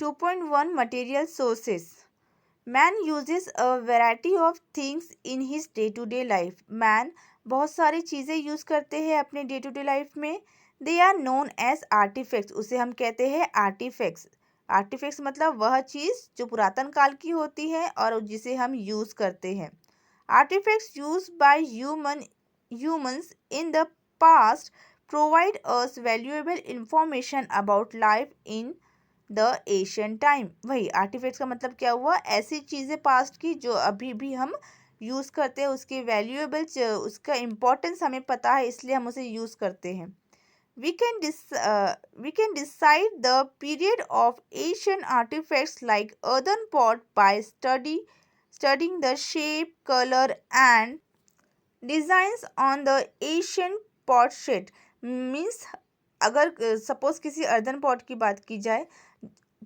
2.1 Material sources. Man uses a variety of things in his day to day life. Man बहुत सारी चीज़ें use करते हैं अपने डे टू डे लाइफ में. They are known as artifacts. उसे हम कहते हैं artifacts. Artifacts मतलब वह चीज़ जो पुरातन काल की होती है और जिसे हम यूज़ करते हैं. Artifacts used by humans in the past provide us valuable information about life in the Asian time. वही आर्टिफैक्ट्स का मतलब क्या हुआ, ऐसी चीज़ें पास्ट की जो अभी भी हम यूज़ करते हैं, उसके वैल्यूएबल उसका इम्पोर्टेंस हमें पता है, इसलिए हम उसे यूज़ करते हैं. we can decide the period of Asian artifacts like earthen pot by studying the shape, color and designs on the Asian pot sheet. Means अगर सपोज किसी अर्दन पॉट की बात की जाए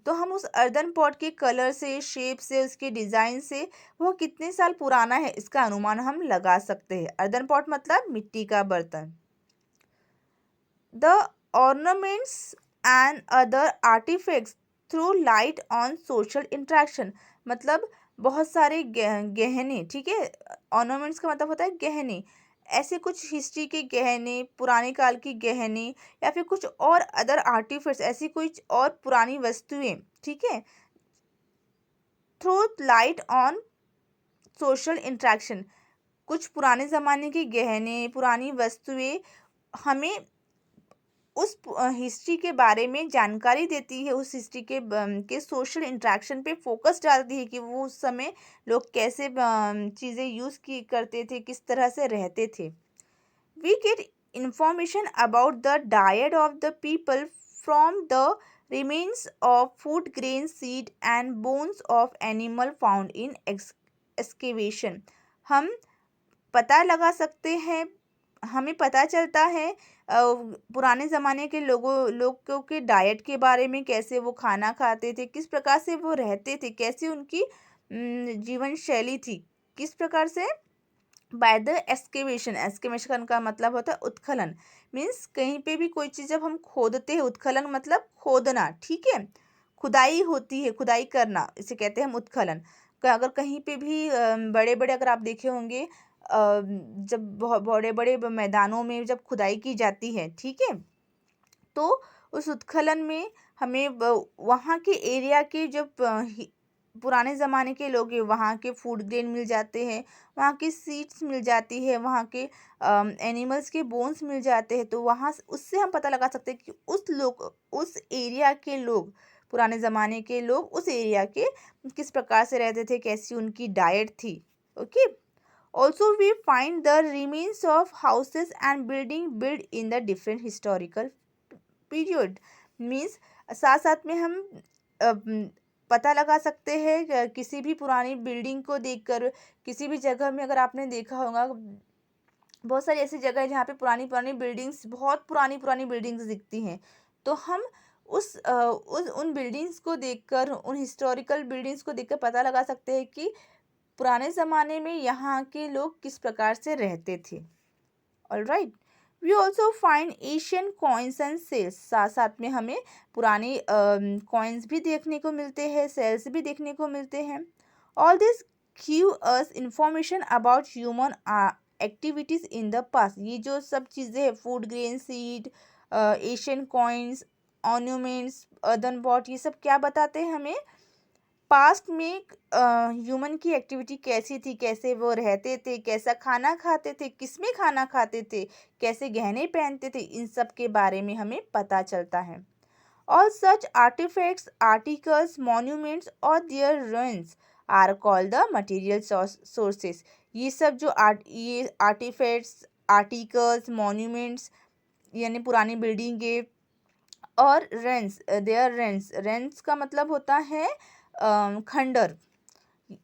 तो हम उस अर्दन पॉट के कलर से, शेप से, उसके डिज़ाइन से वो कितने साल पुराना है इसका अनुमान हम लगा सकते हैं. अर्दन पॉट मतलब मिट्टी का बर्तन. The ornaments and other artefacts through light on social interaction. मतलब बहुत सारे गहने, ठीक है. ऑर्नामेंट्स का मतलब होता है गहने. ऐसे कुछ हिस्ट्री के गहने, पुराने काल की गहने या फिर कुछ और अदर आर्टिफैक्ट्स, ऐसी कुछ और पुरानी वस्तुएं, ठीक है. Through light on social interaction. कुछ पुराने ज़माने के गहने, पुरानी वस्तुएं हमें उस हिस्ट्री के बारे में जानकारी देती है, उस हिस्ट्री के सोशल इंट्रैक्शन पे फोकस डालती है कि वो उस समय लोग कैसे चीज़ें यूज़ की करते थे, किस तरह से रहते थे. We get information about the diet of the people from the remains of food grain, seed and bones of animal found in excavation. हम पता लगा सकते हैं, हमें पता चलता है पुराने ज़माने के लोगों के डाइट के बारे में, कैसे वो खाना खाते थे, किस प्रकार से वो रहते थे, कैसी उनकी जीवन शैली थी, किस प्रकार से. By the excavation. एक्सकेवेशन का मतलब होता है उत्खनन. मीन्स कहीं पे भी कोई चीज़ जब हम खोदते हैं, उत्खनन मतलब खोदना, ठीक है. खुदाई होती है, खुदाई करना, इसे कहते हैं हम उत्खनन. अगर कहीं पे भी बड़े बड़े अगर आप देखे होंगे, जब बहुत बड़े बड़े मैदानों में जब खुदाई की जाती है, ठीक है, तो उस उत्खनन में हमें वहाँ के एरिया के जब पुराने ज़माने के लोग हैं, वहाँ के फूड ग्रेन मिल जाते हैं, वहाँ की सीड्स मिल जाती है, वहाँ के एनिमल्स के बोन्स मिल जाते हैं. तो वहाँ उससे हम पता लगा सकते हैं कि उस एरिया के लोग, पुराने ज़माने के लोग उस एरिया के किस प्रकार से रहते थे, कैसी उनकी डाइट थी. Okay. Also, we find the remains of houses and building built in the different historical period. Means साथ साथ में हम पता लगा सकते हैं किसी भी पुरानी बिल्डिंग को देखकर. किसी भी जगह में अगर आपने देखा होगा, बहुत सारी ऐसी जगह है जहाँ पे पुरानी पुरानी बिल्डिंग्स, बहुत पुरानी पुरानी बिल्डिंग्स दिखती हैं. तो हम उन बिल्डिंग्स को देखकर, उन हिस्टोरिकल बिल्डिंग्स को देखकर पता लगा सकते हैं कि पुराने ज़माने में यहाँ के लोग किस प्रकार से रहते थे. Alright. We also find Asian coins and shells. साथ साथ में हमें पुराने कॉइन्स भी देखने को मिलते हैं, सेल्स भी देखने को मिलते हैं. All this give us information about human activities in the past. ये जो सब चीज़ें हैं, food grain, seed, Asian coins, ornaments, earthen pot, ये सब क्या बताते हैं हमें, पास्ट में ह्यूमन की एक्टिविटी कैसी थी, कैसे वो रहते थे, कैसा खाना खाते थे, किसमें खाना खाते थे, कैसे गहने पहनते थे, इन सब के बारे में हमें पता चलता है. All such artefacts, articles, monuments और their ruins are called the material sources. ये सब जो ये आर्टिफैक्ट्स, आर्टिकल्स, मॉन्यूमेंट्स यानी पुरानी बिल्डिंगें और रेंट्स का मतलब होता है खंडर.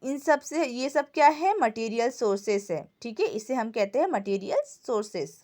इन सब से ये सब क्या है, मटेरियल सोर्सेस है, ठीक है. इसे हम कहते हैं मटेरियल सोर्सेस.